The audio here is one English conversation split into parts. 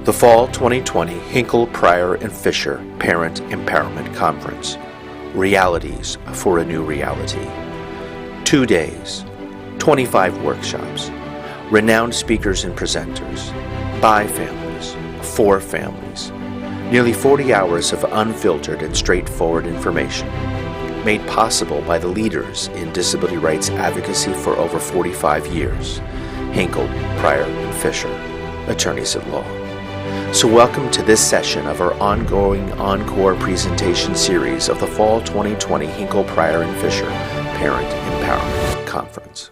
The Fall 2020 Hinkle, Pryor, and Fisher Parent Empowerment Conference. Realities for a New Reality. 2 days, 25 workshops, renowned speakers and presenters, by families, for families, nearly 40 hours of unfiltered and straightforward information, made possible by the leaders in disability rights advocacy for over 45 years, Hinkle, Pryor, and Fisher, attorneys at law. So welcome to this session of our ongoing encore presentation series of the Fall 2020 Hinkle, Pryor, and Fisher Parent Empowerment Conference.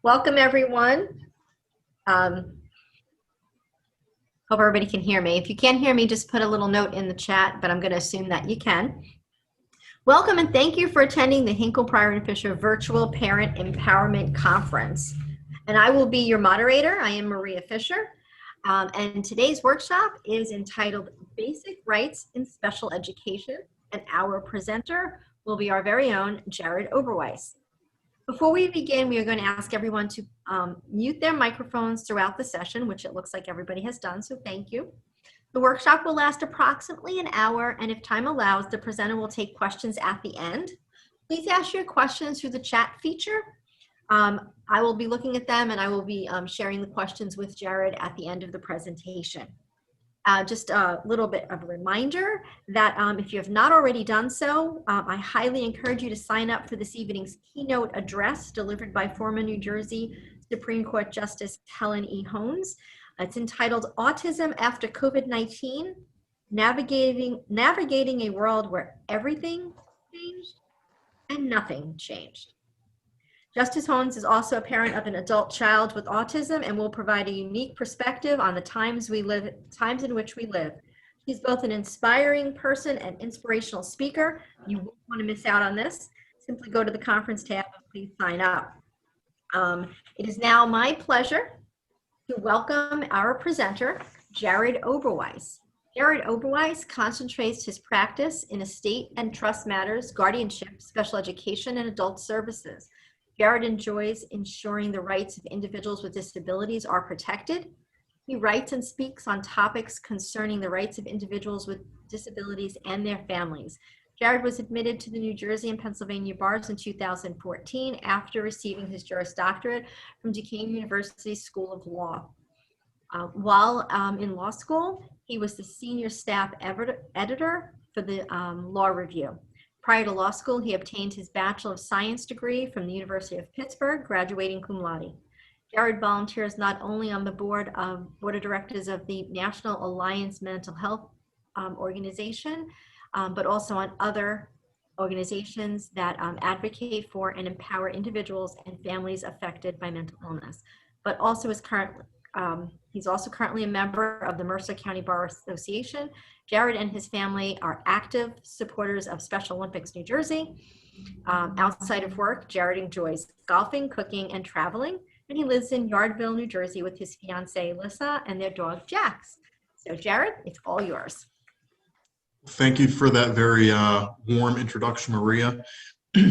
Welcome, everyone. Hope everybody can hear me. If you can't hear me, just put a little note in the chat, but I'm going to assume that you can. Welcome and thank you for attending the Hinkle, Pryor, and Fisher Virtual Parent Empowerment Conference. And I will be your moderator. I am Maria Fisher. And today's workshop is entitled Basic Rights in Special Education. And our presenter will be our very own Jared Oberweis. Before we begin, we are going to ask everyone to mute their microphones throughout the session, which it looks like everybody has done, so thank you. The workshop will last approximately an hour, and if time allows, the presenter will take questions at the end. Please ask your questions through the chat feature. I will be looking at them, and I will be sharing the questions with Jared at the end of the presentation. Just a little bit of a reminder that if you have not already done so, I highly encourage you to sign up for this evening's keynote address delivered by former New Jersey Supreme Court Justice Helen E. Holmes. It's entitled Autism After COVID-19, Navigating a World Where Everything Changed and Nothing Changed. Justice Holmes is also a parent of an adult child with autism and will provide a unique perspective on the times in which we live. She's both an inspiring person and inspirational speaker. You won't want to miss out on this. Simply go to the conference tab and please sign up. It is now my pleasure to welcome our presenter, Jared Oberweis. Jared Oberweis concentrates his practice in estate and trust matters, guardianship, special education, and adult services. Jared enjoys ensuring the rights of individuals with disabilities are protected. He writes and speaks on topics concerning the rights of individuals with disabilities and their families. Jared was admitted to the New Jersey and Pennsylvania bars in 2014 after receiving his Juris Doctorate from Duquesne University School of Law. While in law school, he was the senior staff editor for the Law Review. Prior to law school, he obtained his Bachelor of Science degree from the University of Pittsburgh, graduating cum laude. Jared volunteers not only on the board of directors of the National Alliance Mental Health Organization, but also on other organizations that advocate for and empower individuals and families affected by mental illness. But also he's also currently a member of the Mercer County Bar Association. Jared and his family are active supporters of Special Olympics New Jersey. Outside of work, Jared enjoys golfing, cooking, and traveling, and he lives in Yardville, New Jersey with his fiancee, Alyssa, and their dog, Jax. So Jared, it's all yours. Thank you for that very warm introduction, Maria.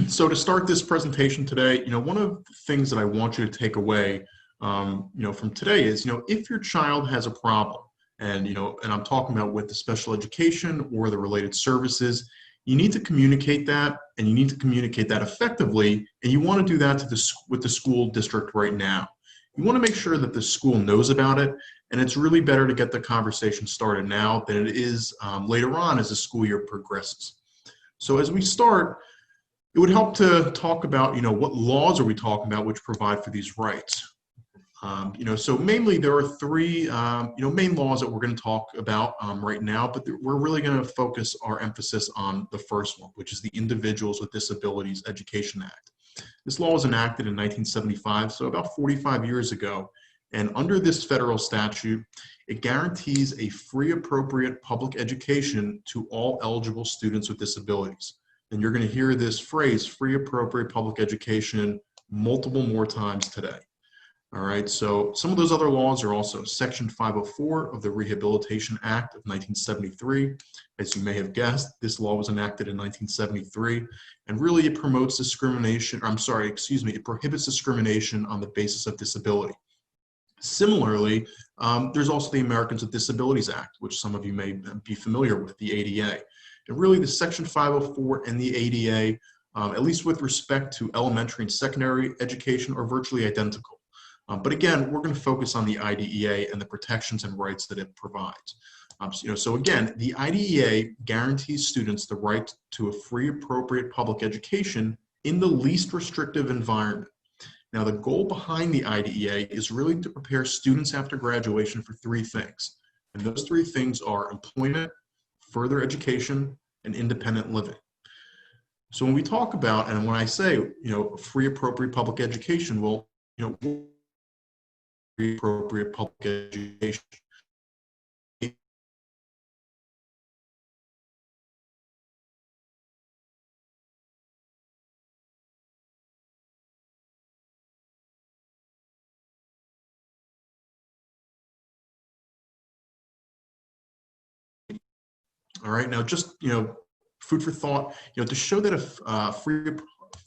So to start this presentation today, one of the things that I want you to take away, from today is, if your child has a problem, and I'm talking about with the special education or the related services, you need to communicate that, and you need to communicate that effectively, and you want to do that with the school district right now. You want to make sure that the school knows about it, and it's really better to get the conversation started now than it is later on as the school year progresses. So as we start, it would help to talk about, what laws are we talking about which provide for these rights. So mainly there are three, main laws that we're going to talk about right now, but we're really going to focus our emphasis on the first one, which is the Individuals with Disabilities Education Act. This law was enacted in 1975, so about 45 years ago. And under this federal statute, it guarantees a free, appropriate public education to all eligible students with disabilities. And you're going to hear this phrase, free, appropriate public education, multiple more times today. All right, so some of those other laws are also Section 504 of the Rehabilitation Act of 1973, As you may have guessed, this law was enacted in 1973, and really it promotes discrimination, it prohibits discrimination on the basis of disability. Similarly, there's also the Americans with Disabilities Act, which some of you may be familiar with, the ADA. And really the Section 504 and the ADA, at least with respect to elementary and secondary education, are virtually identical. But again, we're going to focus on the IDEA and the protections and rights that it provides. So again, the IDEA guarantees students the right to a free, appropriate public education in the least restrictive environment. Now, the goal behind the IDEA is really to prepare students after graduation for three things. And those three things are employment, further education, and independent living. So when we talk about, and when I say, free, appropriate public education, well, free, appropriate public education. All right, now just, food for thought, to show that a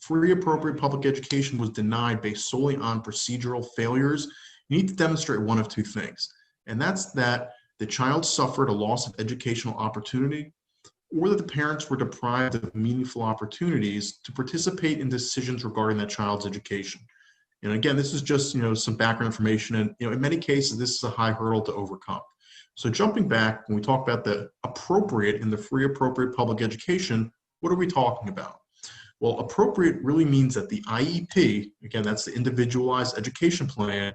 free appropriate public education was denied based solely on procedural failures, you need to demonstrate one of two things. And that's that the child suffered a loss of educational opportunity, or that the parents were deprived of meaningful opportunities to participate in decisions regarding that child's education. And again, this is just, some background information. And, in many cases, this is a high hurdle to overcome. So jumping back, when we talk about the appropriate in the free appropriate public education, what are we talking about? Well, appropriate really means that the IEP, again, that's the individualized education plan,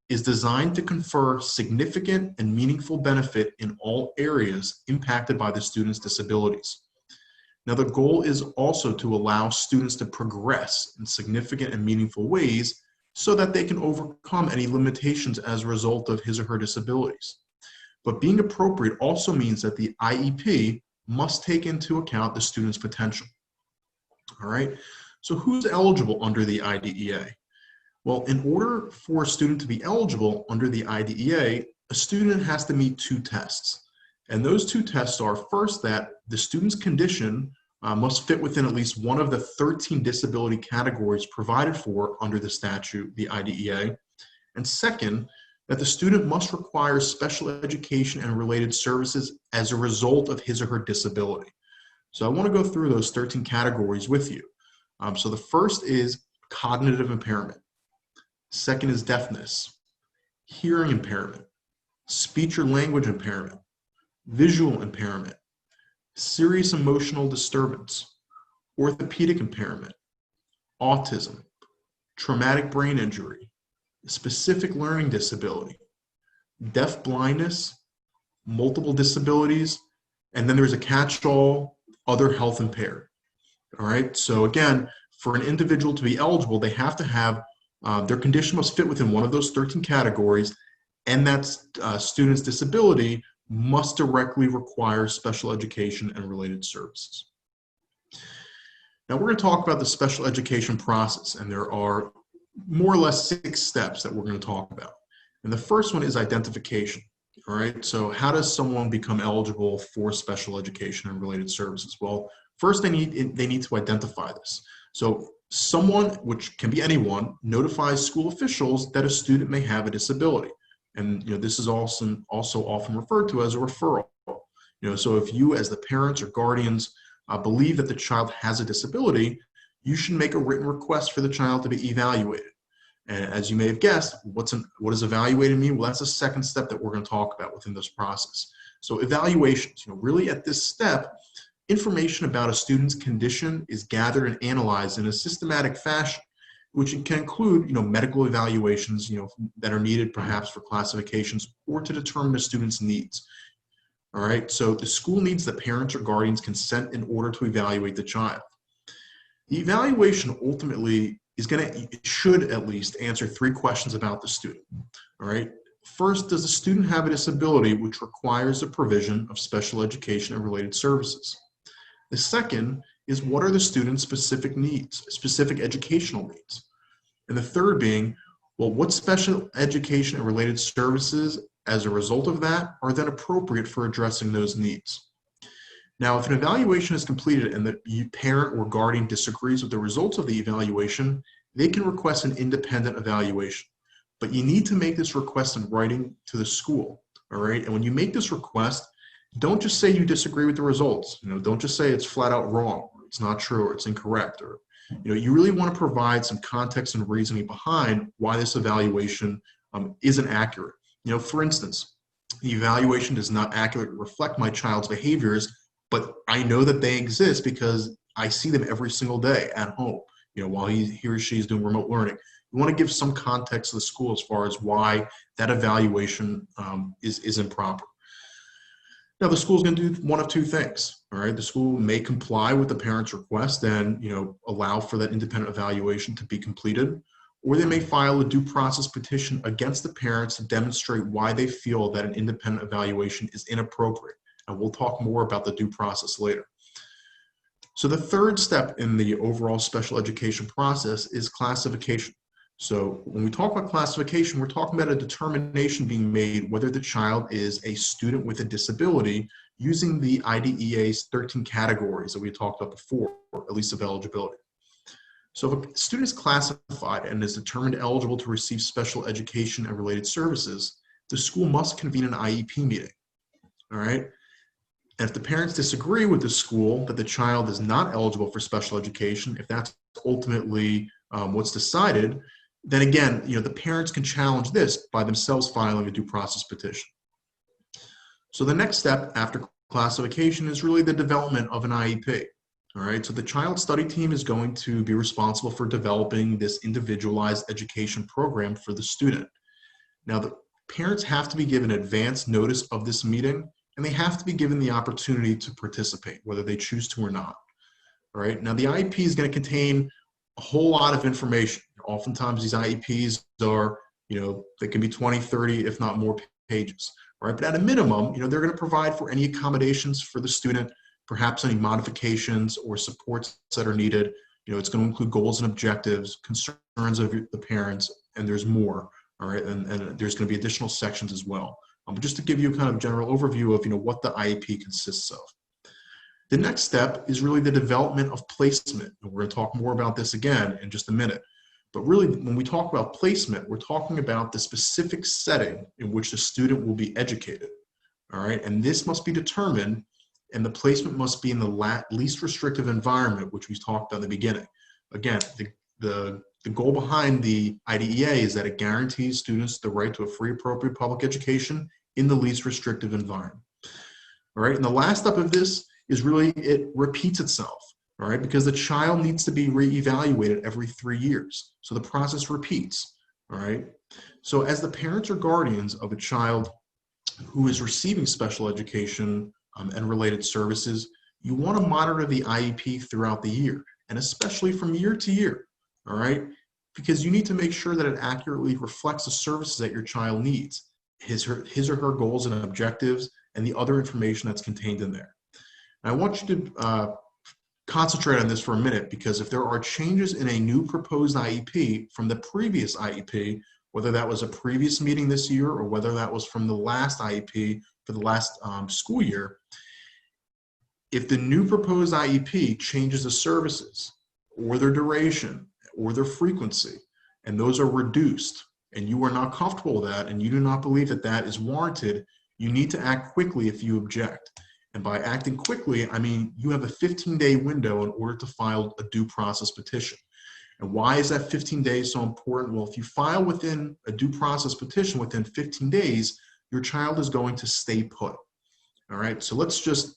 is designed to confer significant and meaningful benefit in all areas impacted by the student's disabilities. Now, the goal is also to allow students to progress in significant and meaningful ways so that they can overcome any limitations as a result of his or her disabilities. But being appropriate also means that the IEP must take into account the student's potential. All right, so who's eligible under the IDEA? Well, in order for a student to be eligible under the IDEA, a student has to meet two tests. And those two tests are, first, that the student's condition must fit within at least one of the 13 disability categories provided for under the statute, the IDEA. And second, that the student must require special education and related services as a result of his or her disability. So I want to go through those 13 categories with you. So the first is cognitive impairment. Second is deafness, hearing impairment, speech or language impairment, visual impairment, serious emotional disturbance, orthopedic impairment, autism, traumatic brain injury, specific learning disability, deaf blindness, multiple disabilities, and then there's a catch-all, other health impaired. All right, so again, for an individual to be eligible, they have to have, their condition must fit within one of those 13 categories, and that student's disability must directly require special education and related services. Now we're going to talk about the special education process, and there are more or less 6 steps that we're going to talk about. And the first one is identification. All right, so how does someone become eligible for special education and related services? Well, first they need to identify this. So someone, which can be anyone, notifies school officials that a student may have a disability. And this is also often referred to as a referral. So if you as the parents or guardians believe that the child has a disability, you should make a written request for the child to be evaluated. And as you may have guessed, what does evaluated mean? Well, that's the second step that we're going to talk about within this process. So evaluations, really at this step, information about a student's condition is gathered and analyzed in a systematic fashion, which can include, medical evaluations, that are needed perhaps for classifications or to determine a student's needs. All right, so the school needs the parents or guardians' consent in order to evaluate the child. The evaluation ultimately should at least answer 3 questions about the student. All right. First, does the student have a disability which requires the provision of special education and related services? The second is, what are the student's specific needs, specific educational needs? And the third being, well, what special education and related services as a result of that are then appropriate for addressing those needs? Now, if an evaluation is completed and the parent or guardian disagrees with the results of the evaluation, they can request an independent evaluation. But you need to make this request in writing to the school, all right? And when you make this request, don't just say you disagree with the results. Don't just say it's flat out wrong, or it's not true, or it's incorrect, or you really want to provide some context and reasoning behind why this evaluation isn't accurate. For instance, the evaluation does not accurately reflect my child's behaviors, but I know that they exist because I see them every single day at home, while he or she is doing remote learning. You want to give some context to the school as far as why that evaluation is improper. Now, the school is going to do one of two things, all right? The school may comply with the parent's request and, allow for that independent evaluation to be completed, or they may file a due process petition against the parents to demonstrate why they feel that an independent evaluation is inappropriate. And we'll talk more about the due process later. So the third step in the overall special education process is classification. So when we talk about classification, we're talking about a determination being made whether the child is a student with a disability using the IDEA's 13 categories that we talked about before, or at least of eligibility. So if a student is classified and is determined eligible to receive special education and related services, the school must convene an IEP meeting, all right? And if the parents disagree with the school that the child is not eligible for special education, if that's ultimately what's decided, then again, the parents can challenge this by themselves filing a due process petition. So the next step after classification is really the development of an IEP. All right, so the child study team is going to be responsible for developing this individualized education program for the student. Now, the parents have to be given advance notice of this meeting, and they have to be given the opportunity to participate, whether they choose to or not. All right, now the IEP is going to contain a whole lot of information. Oftentimes these IEPs are, they can be 20, 30, if not more pages. All right, but at a minimum, they're going to provide for any accommodations for the student, perhaps any modifications or supports that are needed. It's going to include goals and objectives, concerns of the parents, and there's more. All right, and there's going to be additional sections as well. But just to give you a kind of general overview of what the IEP consists of. The next step is really the development of placement. And we're going to talk more about this again in just a minute. But really, when we talk about placement, we're talking about the specific setting in which the student will be educated. All right, and this must be determined, and the placement must be in the least restrictive environment, which we talked about in the beginning. Again, the goal behind the IDEA is that it guarantees students the right to a free, appropriate public education in the least restrictive environment. All right, and the last step of this is really it repeats itself. All right, because the child needs to be reevaluated every 3 years. So the process repeats. All right, so as the parents or guardians of a child who is receiving special education and related services, you want to monitor the IEP throughout the year, and especially from year to year. All right, because you need to make sure that it accurately reflects the services that your child needs, his or her goals and objectives, and the other information that's contained in there. And I want you to concentrate on this for a minute, because if there are changes in a new proposed IEP from the previous IEP, whether that was a previous meeting this year or whether that was from the last IEP for the last school year, if the new proposed IEP changes the services or their duration or their frequency, and those are reduced, and you are not comfortable with that, and you do not believe that that is warranted, you need to act quickly if you object. And by acting quickly, I mean you have a 15-day window in order to file a due process petition. And why is that 15 days so important? Well, if you file within a due process petition within 15 days, your child is going to stay put. All right, so let's just,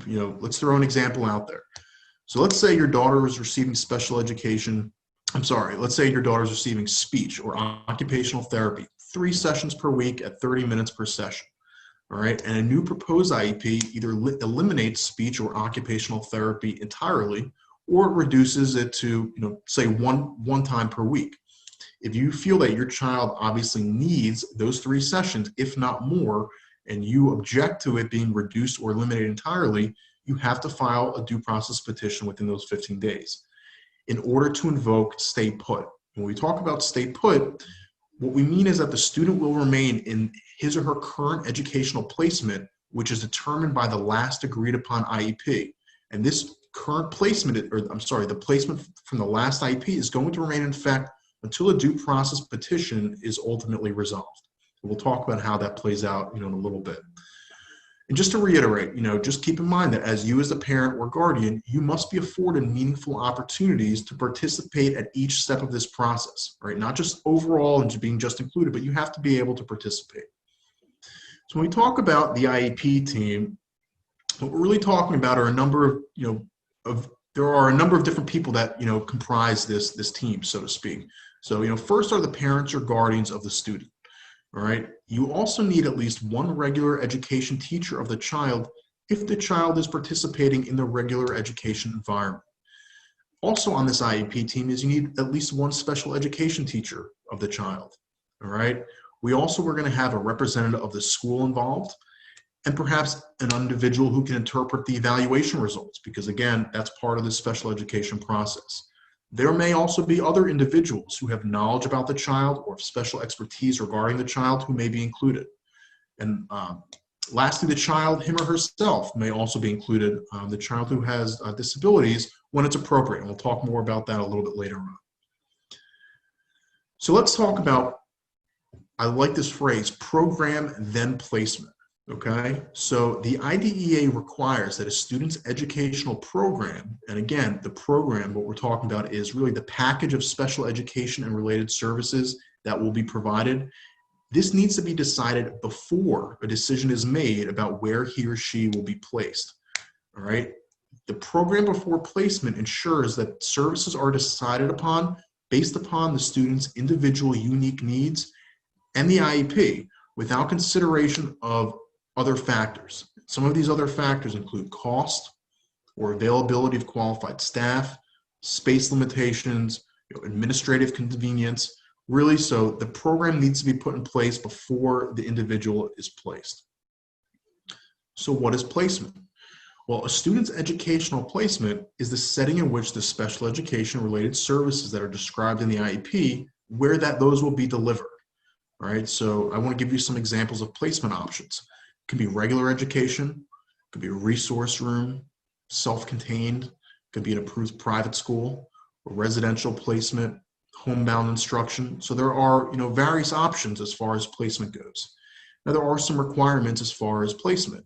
let's throw an example out there. So let's say your daughter is receiving special education. Let's say your daughter is receiving speech or occupational therapy, 3 sessions per week at 30 minutes per session. All right, and a new proposed IEP either eliminates speech or occupational therapy entirely, or it reduces it to, say one time per week. If you feel that your child obviously needs those 3 sessions, if not more, and you object to it being reduced or eliminated entirely, you have to file a due process petition within those 15 days in order to invoke stay put. When we talk about stay put, what we mean is that the student will remain in his or her current educational placement which is determined by the last agreed upon IEP. And this current placement, or I'm sorry, the placement from the last IEP is going to remain in effect until a due process petition is ultimately resolved. We'll talk about how that plays out, in a little bit. And just to reiterate, just keep in mind that as you as a parent or guardian, you must be afforded meaningful opportunities to participate at each step of this process, right? Not just overall and being just included, but you have to be able to participate. So when we talk about the IEP team, what we're really talking about are a number of, there are a number of different people that, comprise this team, so to speak. So, first are the parents or guardians of the student. All right. You also need at least one regular education teacher of the child if the child is participating in the regular education environment. Also on this IEP team is you need at least one special education teacher of the child. All right. We also were going to have a representative of the school involved and perhaps an individual who can interpret the evaluation results, because again, that's part of the special education process. There may also be other individuals who have knowledge about the child or special expertise regarding the child who may be included. And lastly, the child, him or herself, may also be included, the child who has disabilities when it's appropriate. And we'll talk more about that a little bit later on. So let's talk about, I like this phrase, program then placement. Okay, so the IDEA requires that a student's educational program, and again, the program, what we're talking about is really the package of special education and related services that will be provided. This needs to be decided before a decision is made about where he or she will be placed. All right, the program before placement ensures that services are decided upon based upon the student's individual unique needs and the IEP without consideration of other factors. Some of these other factors include cost or availability of qualified staff, space limitations, administrative convenience, really. So the program needs to be put in place before the individual is placed. So what is placement? Well, a student's educational placement is the setting in which the special education related services that are described in the IEP, where those will be delivered. All right, so I want to give you some examples of placement options. It could be regular education, it could be a resource room, self-contained, it could be an approved private school, or residential placement, homebound instruction. So there are, various options as far as placement goes. Now there are some requirements as far as placement.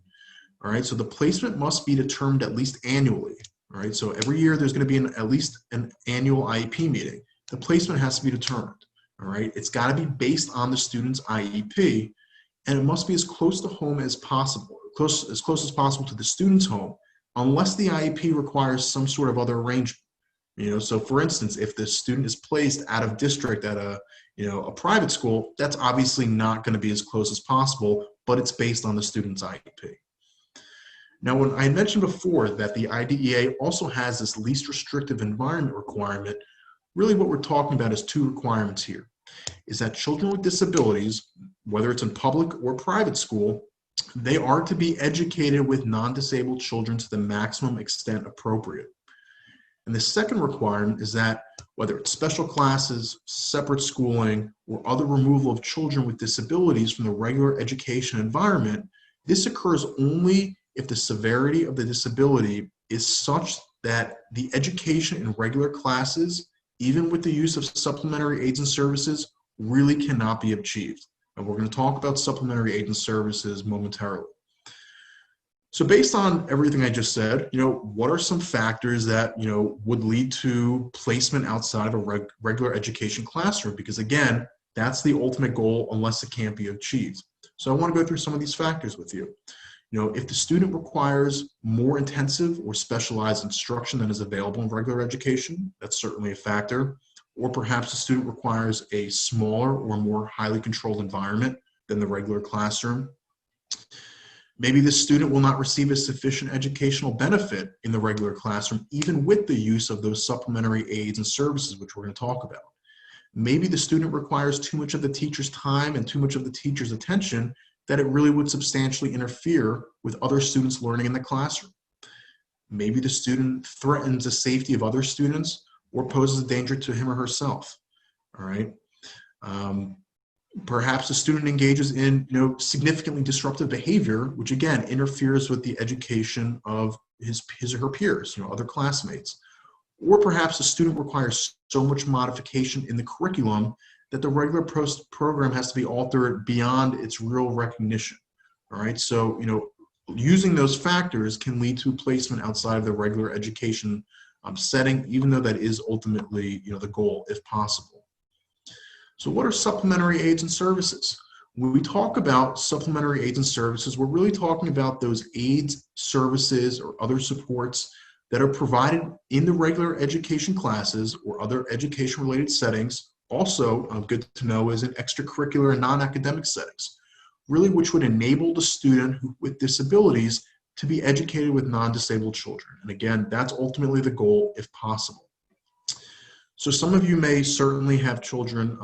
All right, so the placement must be determined at least annually. All right, so every year there's going to be at least an annual IEP meeting. The placement has to be determined. All right, it's got to be based on the student's IEP, and it must be as close to home as possible, as close as possible to the student's home, unless the IEP requires some sort of other arrangement. So for instance, if the student is placed out of district at a private school, that's obviously not going to be as close as possible, but it's based on the student's IEP. Now, when I mentioned before that the IDEA also has this least restrictive environment requirement, really what we're talking about is two requirements here, is that children with disabilities, whether it's in public or private school, they are to be educated with non-disabled children to the maximum extent appropriate. And the second requirement is that whether it's special classes, separate schooling, or other removal of children with disabilities from the regular education environment, this occurs only if the severity of the disability is such that the education in regular classes, even with the use of supplementary aids and services, really cannot be achieved. And we're going to talk about supplementary aids and services momentarily. So based on everything I just said, what are some factors that, would lead to placement outside of a regular education classroom? Because again, that's the ultimate goal unless it can't be achieved. So I want to go through some of these factors with you. If the student requires more intensive or specialized instruction than is available in regular education, that's certainly a factor. Or perhaps the student requires a smaller or more highly controlled environment than the regular classroom. Maybe the student will not receive a sufficient educational benefit in the regular classroom, even with the use of those supplementary aids and services, which we're going to talk about. Maybe the student requires too much of the teacher's time and too much of the teacher's attention that it really would substantially interfere with other students learning in the classroom. Maybe the student threatens the safety of other students or poses a danger to him or herself. All right. Perhaps a student engages in, significantly disruptive behavior, which again interferes with the education of his or her peers, other classmates. Or perhaps a student requires so much modification in the curriculum that the regular program has to be altered beyond its real recognition. All right, so using those factors can lead to placement outside of the regular education setting, even though that is ultimately the goal, if possible. So what are supplementary aids and services? When we talk about supplementary aids and services, we're really talking about those aids, services, or other supports that are provided in the regular education classes or other education-related settings. Also, good to know is in extracurricular and non-academic settings, really which would enable the student with disabilities to be educated with non-disabled children. And again, that's ultimately the goal if possible. So some of you may certainly have children,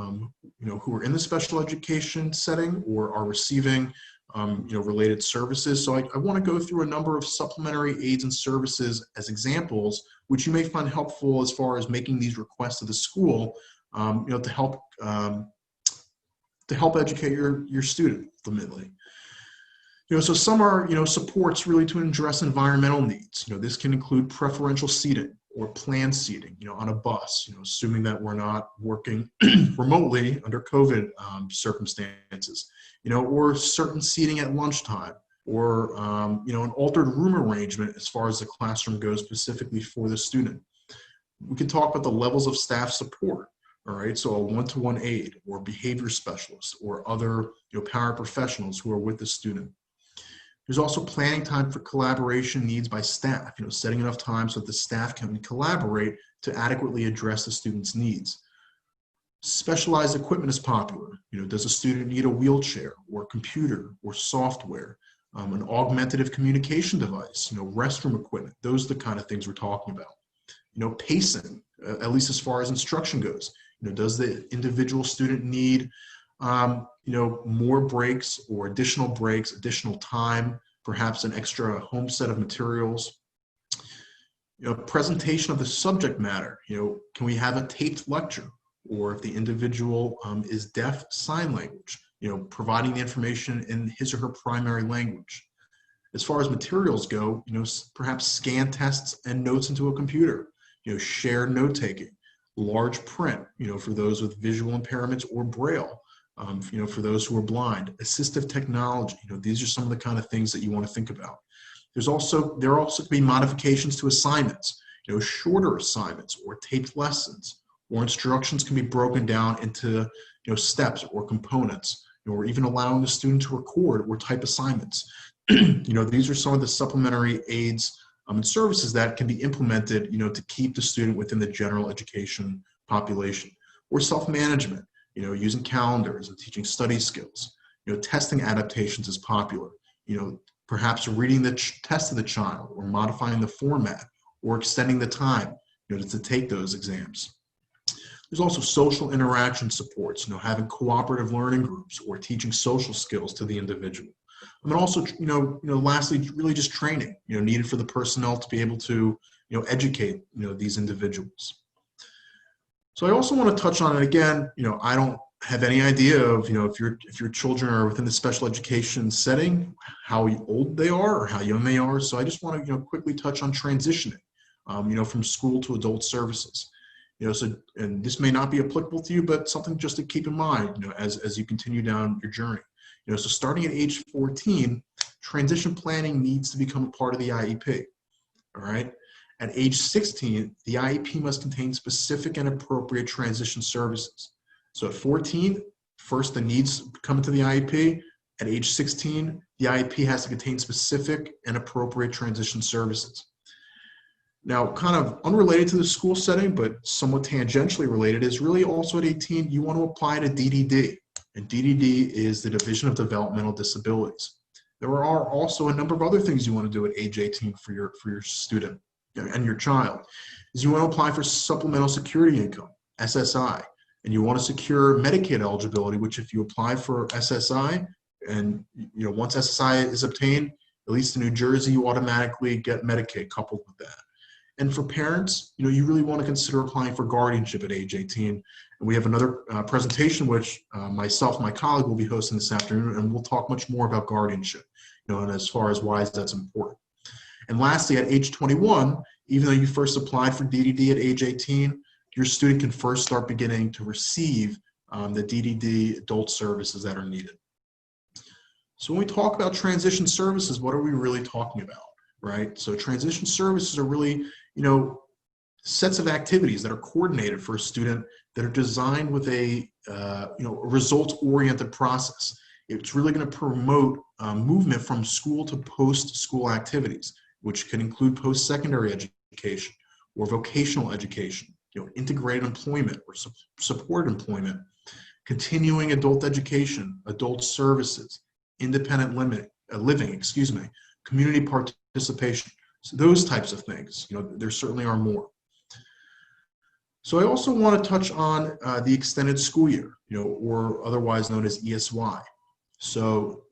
who are in the special education setting or are receiving, related services. So I want to go through a number of supplementary aids and services as examples, which you may find helpful as far as making these requests to the school, to help educate your student ultimately. So some are, supports really to address environmental needs. This can include preferential seating or planned seating, on a bus, assuming that we're not working remotely under COVID circumstances, or certain seating at lunchtime, or, an altered room arrangement as far as the classroom goes specifically for the student. We can talk about the levels of staff support. All right, so a one-to-one aide or behavior specialist or other paraprofessionals who are with the student. There's also planning time for collaboration needs by staff, setting enough time so that the staff can collaborate to adequately address the student's needs. Specialized equipment is popular. Does a student need a wheelchair or computer or software, an augmentative communication device, restroom equipment? Those are the kind of things we're talking about. Pacing, at least as far as instruction goes. Does the individual student need more breaks or additional breaks, additional time, perhaps an extra home set of materials? Presentation of the subject matter. Can we have a taped lecture? Or if the individual is deaf, sign language, providing the information in his or her primary language. As far as materials go, perhaps scan tests and notes into a computer, shared note-taking, large print, for those with visual impairments or braille, for those who are blind, assistive technology. These are some of the kind of things that you want to think about. There also can be modifications to assignments, shorter assignments or taped lessons, or instructions can be broken down into steps or components, or even allowing the student to record or type assignments. These are some of the supplementary aids and services that can be implemented, to keep the student within the general education population. Or self-management, using calendars and teaching study skills. Testing adaptations is popular. Perhaps reading the test of the child or modifying the format or extending the time, to take those exams. There's also social interaction supports, having cooperative learning groups or teaching social skills to the individual. And then also, lastly, really just training, needed for the personnel to be able to, educate, these individuals. So I also want to touch on it again. I don't have any idea of, if your children are within the special education setting, how old they are or how young they are. So I just want to, quickly touch on transitioning, from school to adult services. And this may not be applicable to you, but something just to keep in mind, as you continue down your journey. So starting at age 14, transition planning needs to become a part of the IEP. All right. At age 16, the IEP must contain specific and appropriate transition services. So at 14, first the needs come into the IEP. At age 16, the IEP has to contain specific and appropriate transition services. Now, kind of unrelated to the school setting, but somewhat tangentially related, is really also at 18, you want to apply to DDD. And DDD is the Division of Developmental Disabilities. There are also a number of other things you want to do at age 18 for your student and your child. Is you want to apply for Supplemental Security Income, SSI, and you want to secure Medicaid eligibility, which if you apply for SSI, and once SSI is obtained, at least in New Jersey, you automatically get Medicaid coupled with that. And for parents, you really want to consider applying for guardianship at age 18. And we have another presentation which myself and my colleague will be hosting this afternoon, and we'll talk much more about guardianship, and as far as why that's important. And lastly, at age 21, even though you first applied for DDD at age 18, your student can first start beginning to receive the DDD adult services that are needed. So when we talk about transition services, what are we really talking about, right? So transition services are really, sets of activities that are coordinated for a student that are designed with a, results-oriented process. It's really going to promote movement from school to post-school activities, which can include post-secondary education or vocational education, integrated employment or supported employment, continuing adult education, adult services, independent living, community participation. So those types of things, there certainly are more. So I also want to touch on the extended school year, or otherwise known as ESY. So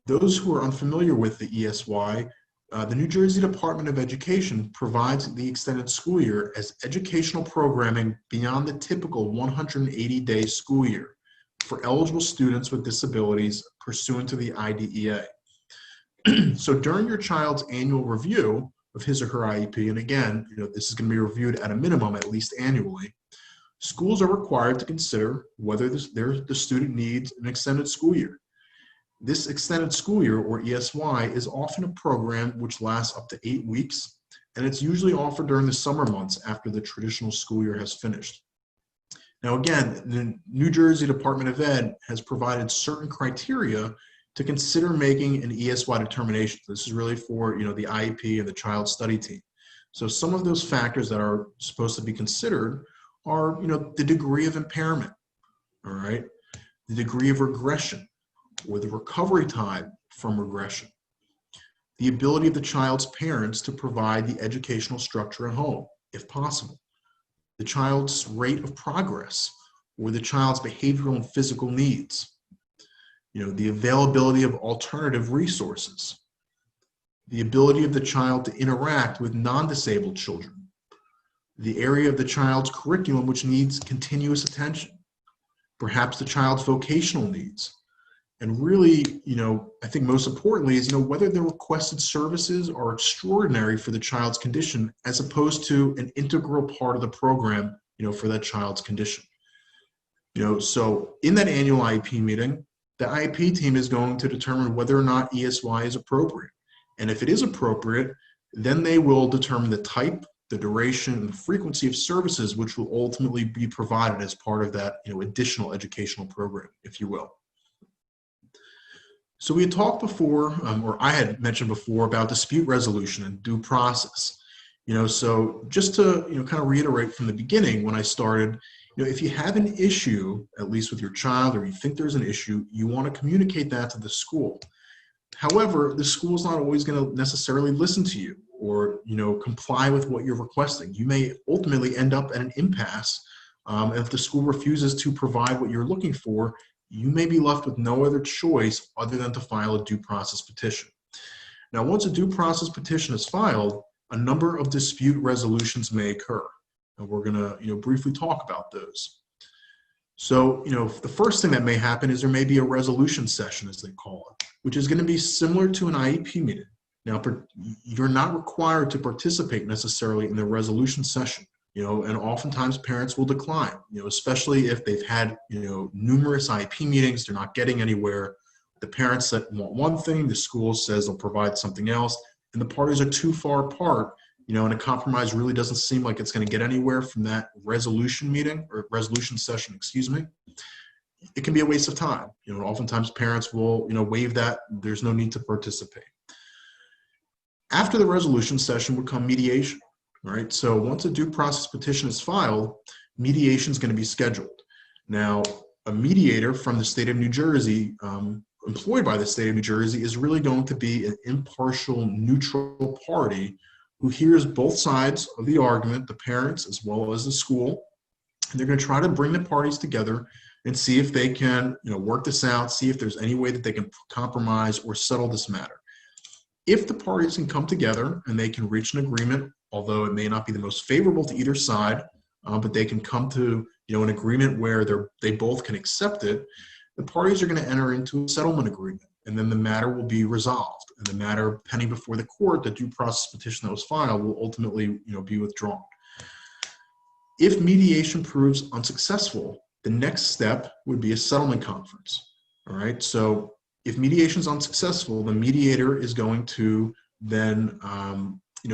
those who are unfamiliar with the ESY, the New Jersey Department of Education provides the extended school year as educational programming beyond the typical 180-day school year for eligible students with disabilities pursuant to the IDEA. So during your child's annual review of his or her IEP, and again, this is going to be reviewed at a minimum at least annually, schools are required to consider whether the student needs an extended school year. This extended school year, or ESY, is often a program which lasts up to 8 weeks, and it's usually offered during the summer months after the traditional school year has finished. Now again, the New Jersey Department of Ed has provided certain criteria to consider making an ESY determination. This is really for the IEP and the child study team. So some of those factors that are supposed to be considered are the degree of impairment, all right, the degree of regression, or the recovery time from regression, the ability of the child's parents to provide the educational structure at home, if possible, the child's rate of progress, or the child's behavioral and physical needs, the availability of alternative resources, the ability of the child to interact with non-disabled children, the area of the child's curriculum which needs continuous attention, perhaps the child's vocational needs, and really, I think most importantly is, whether the requested services are extraordinary for the child's condition as opposed to an integral part of the program, for that child's condition. So in that annual IEP meeting, the IEP team is going to determine whether or not ESY is appropriate. And if it is appropriate, then they will determine the type, the duration, and the frequency of services which will ultimately be provided as part of that additional educational program, if you will. So we had talked before, or I had mentioned before, about dispute resolution and due process. So just to kind of reiterate from the beginning when I started, if you have an issue, at least with your child, or you think there's an issue, you want to communicate that to the school. However, the school is not always going to necessarily listen to you or comply with what you're requesting. You may ultimately end up at an impasse. If the school refuses to provide what you're looking for, you may be left with no other choice other than to file a due process petition. Now, once a due process petition is filed, a number of dispute resolutions may occur. And we're going to briefly talk about those. So, the first thing that may happen is there may be a resolution session, as they call it, which is going to be similar to an IEP meeting. Now, you're not required to participate necessarily in the resolution session, and oftentimes parents will decline, especially if they've had, numerous IEP meetings, they're not getting anywhere. The parents that want one thing, the school says they'll provide something else, and the parties are too far apart, and a compromise really doesn't seem like it's going to get anywhere from that resolution meeting or resolution session, it can be a waste of time. Oftentimes parents will, waive that. There's no need to participate. After the resolution session would come mediation, right? So once a due process petition is filed, mediation is going to be scheduled. Now, a mediator from the state of New Jersey, employed by the state of New Jersey, is really going to be an impartial, neutral party who hears both sides of the argument, the parents as well as the school. And they're going to try to bring the parties together and see if they can, work this out, see if there's any way that they can compromise or settle this matter. If the parties can come together and they can reach an agreement, although it may not be the most favorable to either side, but they can come to an agreement where they both can accept it. The parties are going to enter into a settlement agreement, and then the matter will be resolved. And the matter pending before the court, the due process petition that was filed, will ultimately be withdrawn. If mediation proves unsuccessful, the next step would be a settlement conference. All right. So if mediation is unsuccessful, the mediator is going to then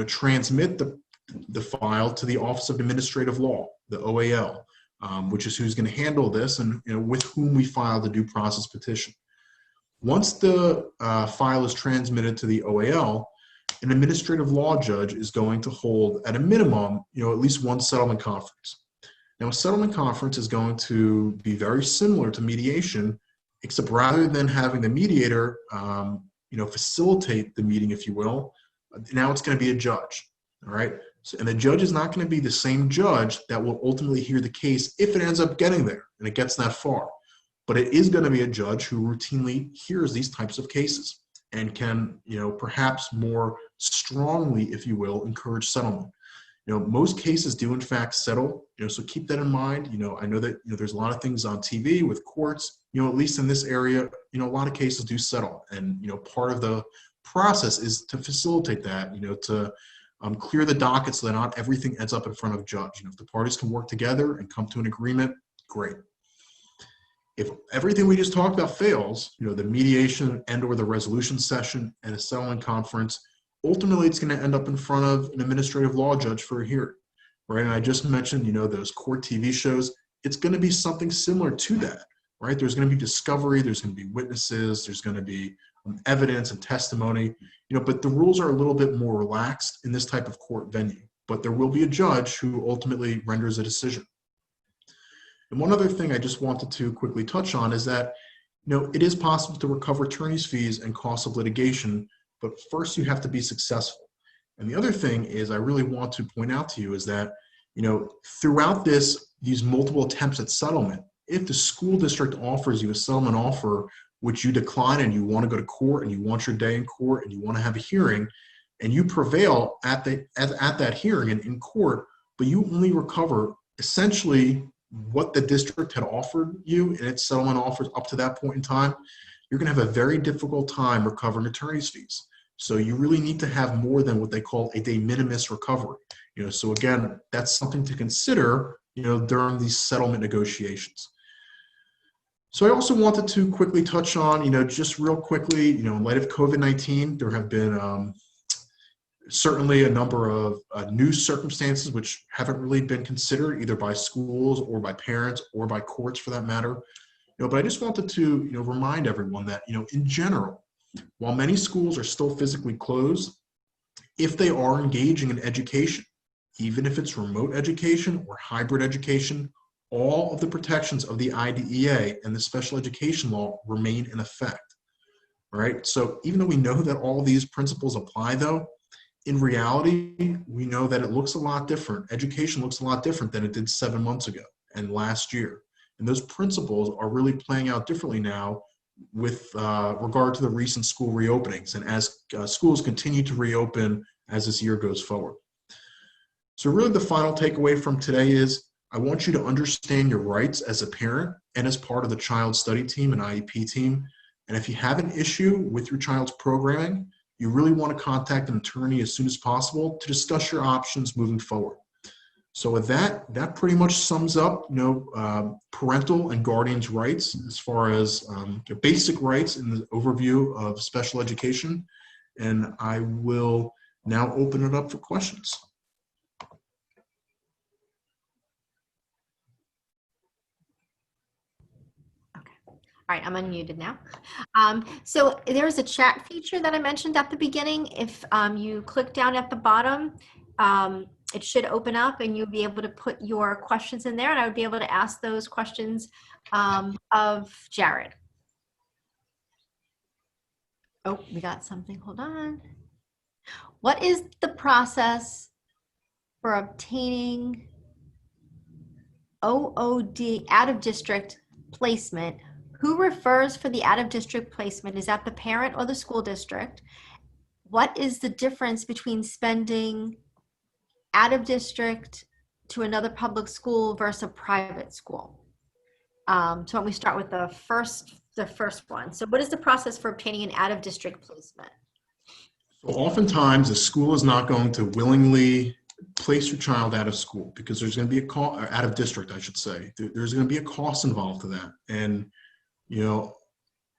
transmit the file to the Office of Administrative Law, the OAL, which is who's going to handle this and with whom we file the due process petition. Once the file is transmitted to the OAL, an administrative law judge is going to hold, at a minimum, at least one settlement conference. Now, a settlement conference is going to be very similar to mediation, except rather than having the mediator, facilitate the meeting, if you will, now it's going to be a judge. All right. So, and the judge is not going to be the same judge that will ultimately hear the case if it ends up getting there and it gets that far. But it is going to be a judge who routinely hears these types of cases and can, perhaps more strongly, if you will, encourage settlement. Most cases do in fact settle, so keep that in mind. I know that, there's a lot of things on TV with courts, at least in this area, a lot of cases do settle. And, part of the process is to facilitate that, to clear the docket so that not everything ends up in front of a judge. If the parties can work together and come to an agreement, great. If everything we just talked about fails, the mediation and or the resolution session and a settlement conference, ultimately it's going to end up in front of an administrative law judge for a hearing, right? And I just mentioned, those court TV shows, it's going to be something similar to that, right? There's going to be discovery, there's going to be witnesses, there's going to be evidence and testimony, but the rules are a little bit more relaxed in this type of court venue, but there will be a judge who ultimately renders a decision. And one other thing I just wanted to quickly touch on is that, it is possible to recover attorney's fees and costs of litigation, but first you have to be successful. And the other thing is I really want to point out to you is that, throughout these multiple attempts at settlement, if the school district offers you a settlement offer, which you decline and you want to go to court and you want your day in court and you want to have a hearing and you prevail at that hearing and in court, but you only recover essentially what the district had offered you in its settlement offers up to that point in time, you're going to have a very difficult time recovering attorney's fees. So you really need to have more than what they call a de minimis recovery. So again, that's something to consider, during these settlement negotiations. So I also wanted to quickly touch on, just real quickly, in light of COVID-19, there have been certainly a number of new circumstances which haven't really been considered either by schools or by parents or by courts for that matter. But I just wanted to remind everyone that in general, while many schools are still physically closed, if they are engaging in education, even if it's remote education or hybrid education, all of the protections of the IDEA and the special education law remain in effect. Right? So even though we know that all these principles apply though, in reality, we know that it looks a lot different. Education looks a lot different than it did 7 months ago and last year. And those principles are really playing out differently now with regard to the recent school reopenings and as schools continue to reopen as this year goes forward. So really the final takeaway from today is I want you to understand your rights as a parent and as part of the child study team and IEP team. And if you have an issue with your child's programming, you really want to contact an attorney as soon as possible to discuss your options moving forward. So with that pretty much sums up, parental and guardians' rights as far as the basic rights in the overview of special education. And I will now open it up for questions. All right, I'm unmuted now. So there's a chat feature that I mentioned at the beginning. If you click down at the bottom, it should open up and you'll be able to put your questions in there and I would be able to ask those questions of Jared. Oh, we got something, hold on. What is the process for obtaining OOD, out of district placement? Who refers for the out of district placement? Is that the parent or the school district? What is the difference between spending out of district to another public school versus a private school. So why don't we start with the first one? So what is the process for obtaining an out of district placement? So oftentimes, a school is not going to willingly place your child out of school because there's going to be a cost, out of district, I should say. There's going to be a cost involved to that. And, you know,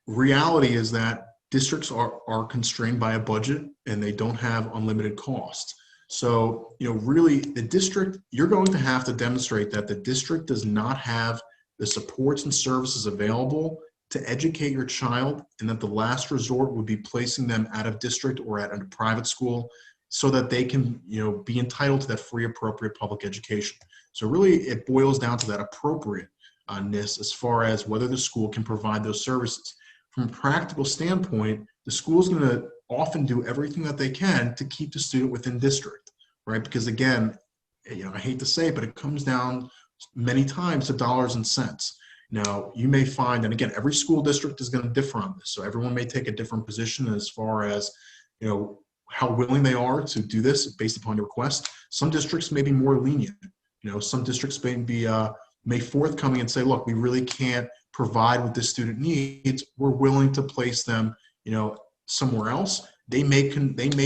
reality is that districts are constrained by a budget and they don't have unlimited costs. So, you know, really the district, you're going to have to demonstrate that the district does not have the supports and services available to educate your child, and that the last resort would be placing them out of district or at a private school so that they can, you know, be entitled to that free, appropriate public education. So really it boils down to that appropriateness as far as whether the school can provide those services. From a practical standpoint, the school is going to often do everything that they can to keep the student within district, right? Because again, you know, I hate to say it, but it comes down many times to dollars and cents. Now, you may find, and again, every school district is going to differ on this. So everyone may take a different position as far as, you know, how willing they are to do this based upon the request. Some districts may be more lenient. You know, some districts may be forthcoming and say, look, we really can't provide what this student needs. We're willing to place them, you know, somewhere else. They may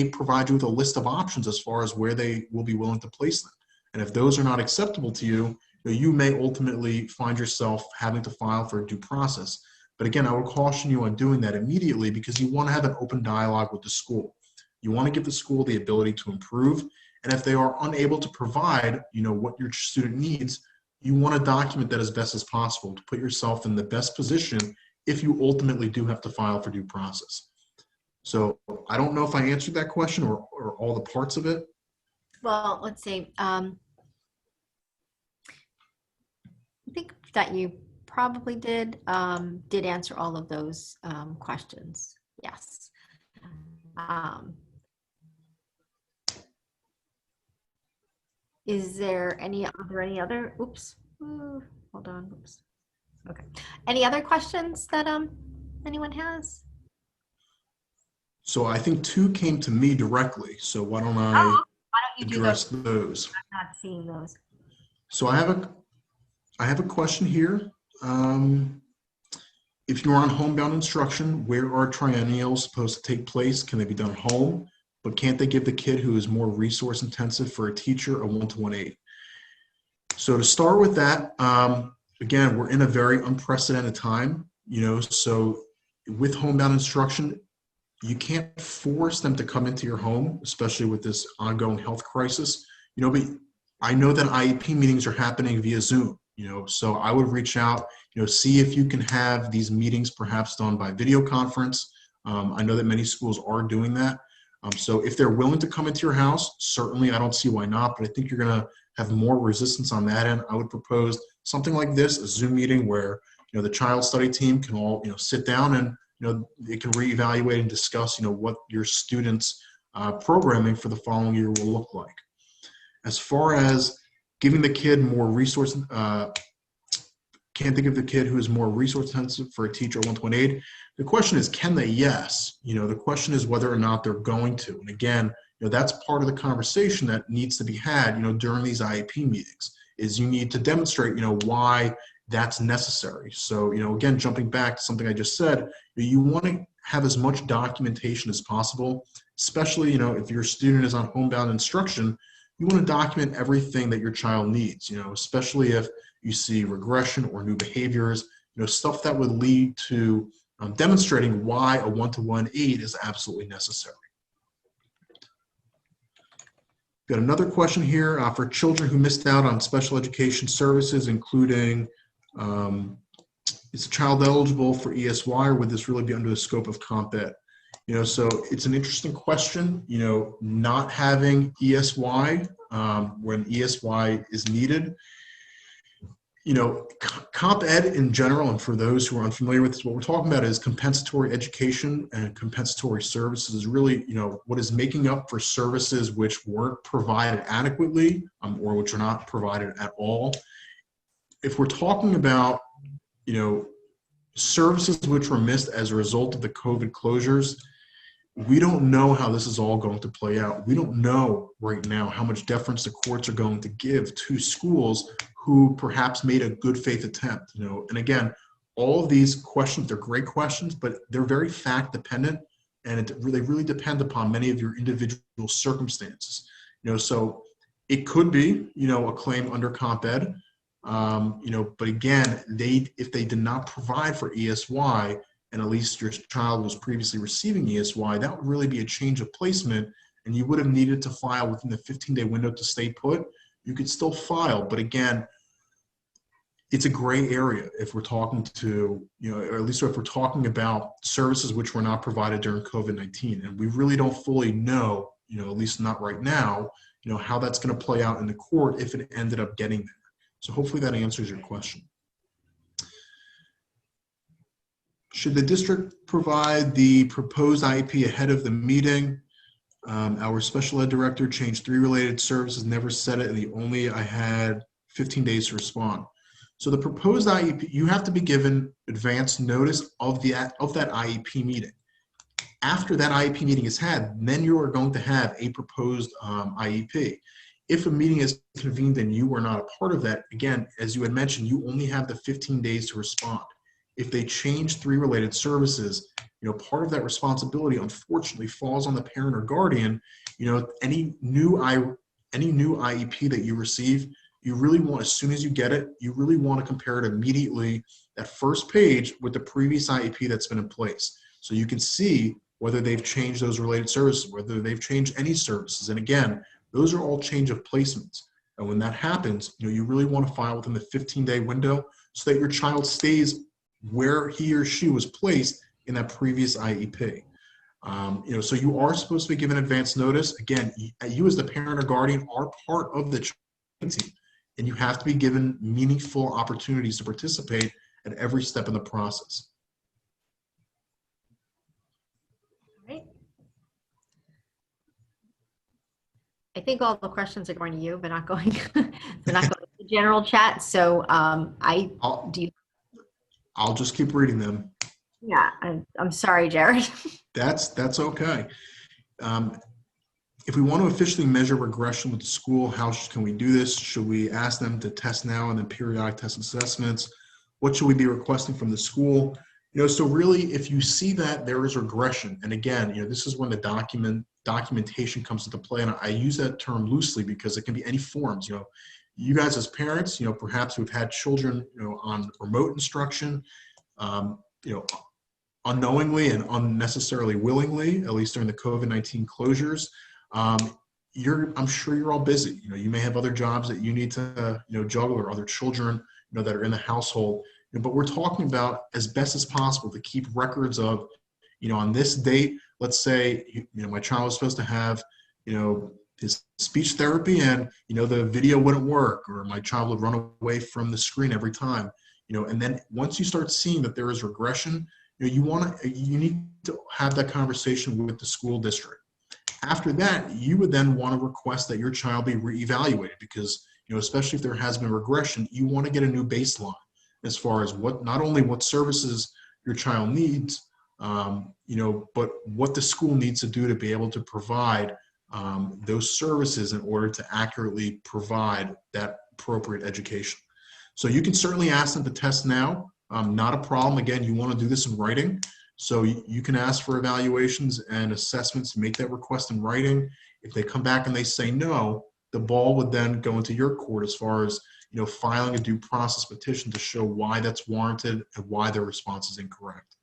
provide you with a list of options as far as where they will be willing to place them. And if those are not acceptable to you, you may ultimately find yourself having to file for a due process. But again, I would caution you on doing that immediately because you want to have an open dialogue with the school. You want to give the school the ability to improve. And if they are unable to provide, you know, what your student needs, you want to document that as best as possible to put yourself in the best position if you ultimately do have to file for due process. So I don't know if I answered that question or all the parts of it. Well, let's see. I think that you probably did answer all of those questions. Yes. Are there any other, oops, hold on, oops. Okay. Any other questions that anyone has? So I think two came to me directly. So why don't Why I don't you do address those? those? I'm not seeing those. So I have a question here. If you're on homebound instruction, where are triennials supposed to take place? Can they be done at home? But can't they give the kid who is more resource intensive for a teacher a one-to-one aid? So to start with that, again, we're in a very unprecedented time, you know, so with homebound instruction, you can't force them to come into your home, especially with this ongoing health crisis, you know, but I know that IEP meetings are happening via Zoom, you know, so I would reach out, you know, see if you can have these meetings perhaps done by video conference. I know that many schools are doing that. So if they're willing to come into your house, certainly I don't see why not, but I think you're going to have more resistance on that end. I would propose something like this, a Zoom meeting where, you know, the child study team can all, you know, sit down and, you know, they can reevaluate and discuss, you know, what your students' programming for the following year will look like. As far as giving the kid more resource, can't think of the kid who is more resource intensive for a teacher one-to-one aid. The question is, can they? Yes. You know, the question is whether or not they're going to. And again, you know, that's part of the conversation that needs to be had, you know, during these IEP meetings, is you need to demonstrate, you know, why that's necessary. So, you know, again, jumping back to something I just said, you want to have as much documentation as possible, especially, you know, if your student is on homebound instruction, you want to document everything that your child needs, you know, especially if you see regression or new behaviors, you know, stuff that would lead to demonstrating why a one-to-one aid is absolutely necessary. Got another question here for children who missed out on special education services, including is a child eligible for ESY, or would this really be under the scope of Comp Ed? You know, so it's an interesting question, you know, not having ESY when ESY is needed. You know, Comp Ed in general, and for those who are unfamiliar with this, what we're talking about is compensatory education and compensatory services is really, you know, what is making up for services which weren't provided adequately or which are not provided at all. If we're talking about, you know, services which were missed as a result of the COVID closures, we don't know how this is all going to play out. We don't know right now how much deference the courts are going to give to schools who perhaps made a good faith attempt, and again, all of these questions, they're great questions, but they're very fact dependent, and they really depend upon many of your individual circumstances. So it could be, a claim under Comp Ed, but again, if they did not provide for ESY, and at least your child was previously receiving ESY, that would really be a change of placement, and you would have needed to file within the 15-day window to stay put. You could still file, but again, it's a gray area if we're talking to, or at least if we're talking about services which were not provided during COVID-19. And we really don't fully know, at least not right now, how that's going to play out in the court if it ended up getting there. So hopefully that answers your question. Should the district provide the proposed IEP ahead of the meeting? Our special ed director changed 3 related services, never said it, and I had 15 days to respond. So the proposed IEP, you have to be given advance notice of that IEP meeting. After that IEP meeting is had, then you are going to have a proposed IEP. If a meeting is convened and you are not a part of that, again, as you had mentioned, you only have the 15 days to respond. If they change 3 related services, part of that responsibility unfortunately falls on the parent or guardian. Any new IEP that you receive, you really want, as soon as you get it, you really want to compare it immediately, that first page, with the previous IEP that's been in place. So you can see whether they've changed those related services, whether they've changed any services. And again, those are all change of placements. And when that happens, you really want to file within the 15-day window so that your child stays where he or she was placed in that previous IEP. So you are supposed to be given advance notice. Again, you as the parent or guardian are part of the team, and you have to be given meaningful opportunities to participate at every step in the process. All right. I think all the questions are going to you, but not going. They're not going to the general chat. So I'll just keep reading them. Yeah, I'm sorry, Jared. That's okay. If we want to officially measure regression with the school, how can we do this? Should we ask them to test now and then periodic test assessments? What should we be requesting from the school? So really, if you see that there is regression, and again, this is when the documentation comes into play, and I use that term loosely because it can be any forms. You guys as parents, perhaps who've had children, on remote instruction, unknowingly and unnecessarily willingly, at least during the COVID-19 closures. I'm sure you're all busy. You may have other jobs that you need to, juggle, or other children, that are in the household. But we're talking about, as best as possible, to keep records of, on this date, let's say, my child was supposed to have, his speech therapy, and, the video wouldn't work, or my child would run away from the screen every time, and then once you start seeing that there is regression, you need to have that conversation with the school district. After that, you would then want to request that your child be reevaluated, because, especially if there has been regression, you want to get a new baseline as far as not only what services your child needs, but what the school needs to do to be able to provide those services in order to accurately provide that appropriate education. So you can certainly ask them to test now. Not a problem. Again, you want to do this in writing. So you can ask for evaluations and assessments, make that request in writing. If they come back and they say no, the ball would then go into your court as far as, filing a due process petition to show why that's warranted and why their response is incorrect.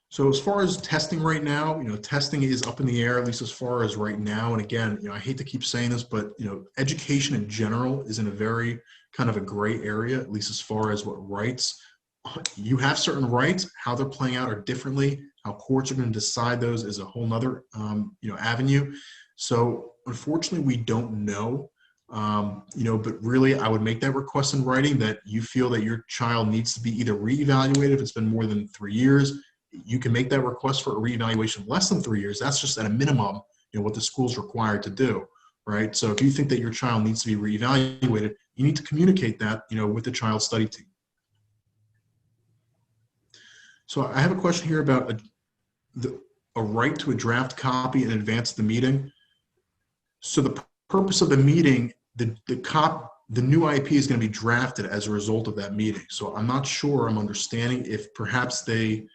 So as far as testing right now, testing is up in the air, at least as far as right now. And again, I hate to keep saying this, but, education in general is in a very kind of a gray area, at least as far as what rights. You have certain rights, how they're playing out are differently. How courts are going to decide those is a whole nother, avenue. So unfortunately, we don't know, but really I would make that request in writing that you feel that your child needs to be either reevaluated if it's been more than 3 years. You can make that request for a reevaluation less than 3 years. That's just at a minimum, what the school's required to do. right? So if you think that your child needs to be reevaluated, you need to communicate that, with the child study team. So I have a question here about a right to a draft copy in advance of the meeting. So the purpose of the meeting, the new IEP is going to be drafted as a result of that meeting. So I'm not sure I'm understanding if perhaps they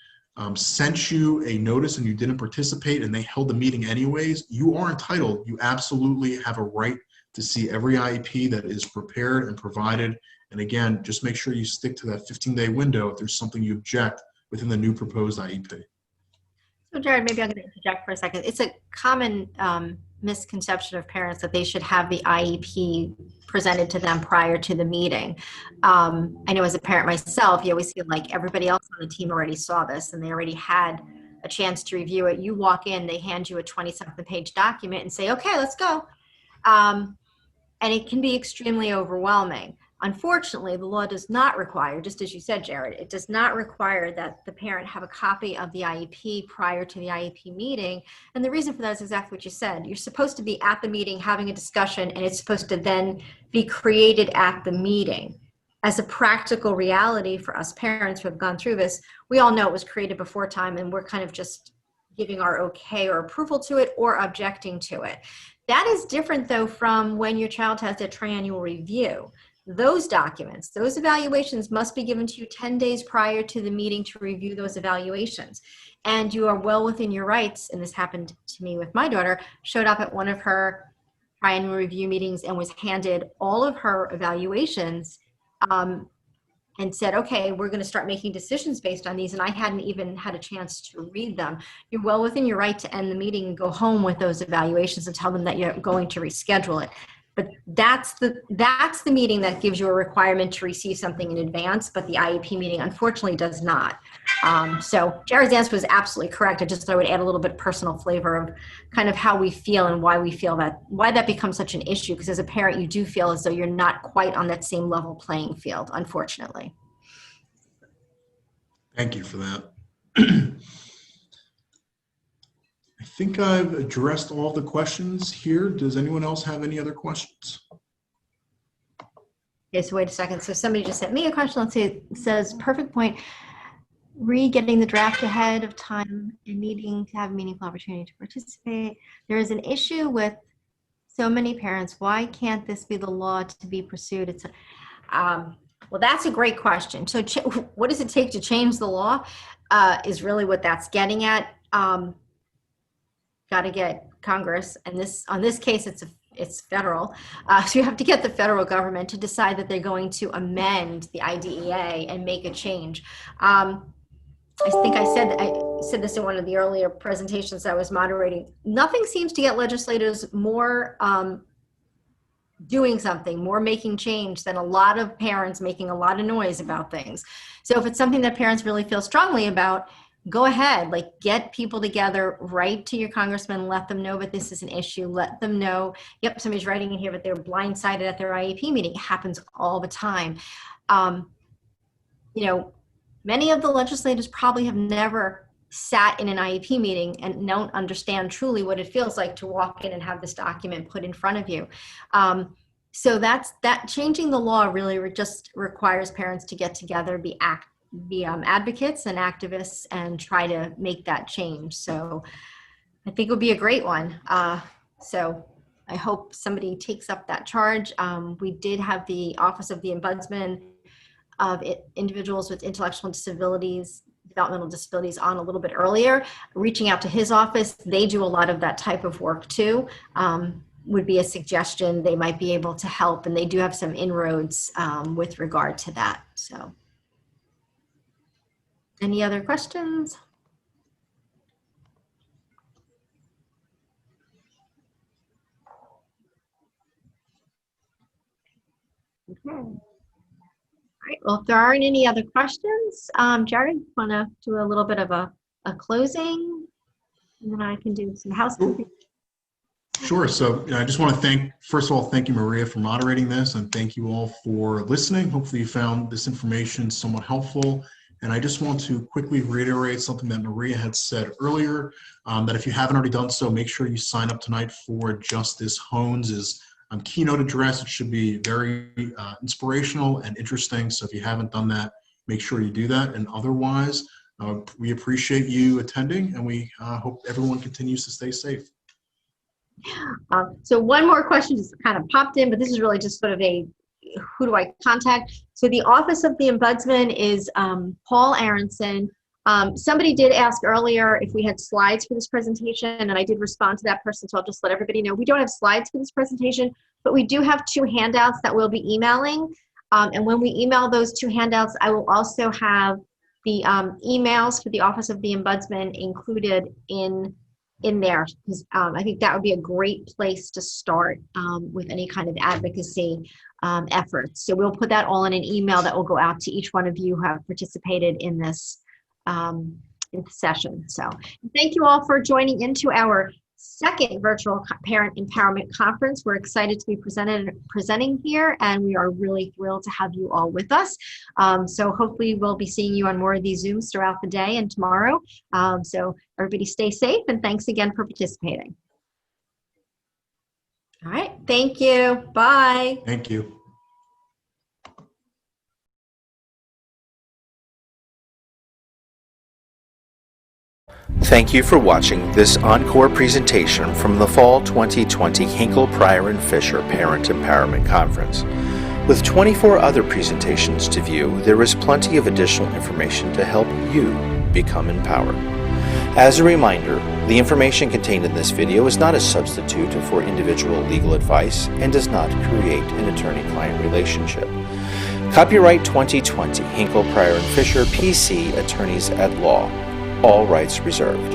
sent you a notice and you didn't participate and they held the meeting anyways. You are entitled, you absolutely have a right to see every IEP that is prepared and provided. And again, just make sure you stick to that 15-day window if there's something you object within the new proposed IEP. So Jared, maybe I'm going to interject for a second. It's a common misconception of parents that they should have the IEP presented to them prior to the meeting. I know as a parent myself, you always feel like everybody else on the team already saw this and they already had a chance to review it. You walk in, they hand you a 20-something page document and say, okay, let's go. And it can be extremely overwhelming. Unfortunately, the law does not require, just as you said, Jared, it does not require that the parent have a copy of the IEP prior to the IEP meeting. And the reason for that is exactly what you said. You're supposed to be at the meeting having a discussion, and it's supposed to then be created at the meeting. As a practical reality for us parents who have gone through this, we all know it was created before time, and we're kind of just giving our okay or approval to it or objecting to it. That is different, though, from when your child has a triennial review. Those documents, those evaluations must be given to you 10 days prior to the meeting to review those evaluations. And you are well within your rights, and this happened to me with my daughter, showed up at one of her triennial review meetings and was handed all of her evaluations and said, okay, we're going to start making decisions based on these. And I hadn't even had a chance to read them. You're well within your right to end the meeting and go home with those evaluations and tell them that you're going to reschedule it. But that's the meeting that gives you a requirement to receive something in advance, but the IEP meeting unfortunately does not. So Jared's answer was absolutely correct. I just thought I would add a little bit of personal flavor of kind of how we feel and why we feel why that becomes such an issue. Because as a parent, you do feel as though you're not quite on that same level playing field, unfortunately. Thank you for that. I think I've addressed all the questions here. Does anyone else have any other questions? Okay, so wait a second. So somebody just sent me a question. Let's see, it says, perfect point. Getting the draft ahead of time and needing to have a meaningful opportunity to participate. There is an issue with so many parents. Why can't this be the law to be pursued? It's well, that's a great question. So what does it take to change the law is really what that's getting at. Got to get Congress, and on this case, it's federal. So you have to get the federal government to decide that they're going to amend the IDEA and make a change. I think I said this in one of the earlier presentations I was moderating. Nothing seems to get legislators more doing something, more making change than a lot of parents making a lot of noise about things. So if it's something that parents really feel strongly about, go ahead, like get people together, write to your congressman, let them know that this is an issue, let them know, yep, somebody's writing in here, but they're blindsided at their IEP meeting. It happens all the time. Many of the legislators probably have never sat in an IEP meeting and don't understand truly what it feels like to walk in and have this document put in front of you. So that changing the law really just requires parents to get together, be advocates and activists and try to make that change. So I think it would be a great one. So I hope somebody takes up that charge. We did have the Office of the Ombudsman of Individuals with Intellectual Disabilities, Developmental Disabilities on a little bit earlier, reaching out to his office. They do a lot of that type of work too. Would be a suggestion. They might be able to help, and they do have some inroads with regard to that. So. Any other questions? Okay. All right. Well, if there aren't any other questions, Jared, want to do a little bit of a closing, and then I can do some housekeeping. Sure. So I just want to first of all, thank you, Maria, for moderating this, and thank you all for listening. Hopefully you found this information somewhat helpful. And I just want to quickly reiterate something that Maria had said earlier, that if you haven't already done so, make sure you sign up tonight for Justice Hones's keynote address. It should be very inspirational and interesting. So if you haven't done that, make sure you do that. And otherwise, we appreciate you attending, and we hope everyone continues to stay safe. So one more question just kind of popped in, but this is really just sort of a, who do I contact? So the Office of the Ombudsman is Paul Aronson. Somebody did ask earlier if we had slides for this presentation, and I did respond to that person, so I'll just let everybody know. We don't have slides for this presentation, but we do have 2 handouts that we'll be emailing. And when we email those 2 handouts, I will also have the emails for the Office of the Ombudsman included in there, because I think that would be a great place to start with any kind of advocacy efforts. So we'll put that all in an email that will go out to each one of you who have participated in this session. So thank you all for joining into our second virtual Parent Empowerment Conference. We're excited to be presenting here, and we are really thrilled to have you all with us. So hopefully we'll be seeing you on more of these Zooms throughout the day and tomorrow. So everybody stay safe, and thanks again for participating. All right, thank you. Bye. Thank you. Thank you for watching this encore presentation from the Fall 2020 Hinkle, Pryor and Fisher Parent Empowerment Conference. With 24 other presentations to view, there is plenty of additional information to help you become empowered. As a reminder, the information contained in this video is not a substitute for individual legal advice and does not create an attorney-client relationship. Copyright 2020 Hinkle, Pryor and Fisher, PC, Attorneys at Law. All rights reserved.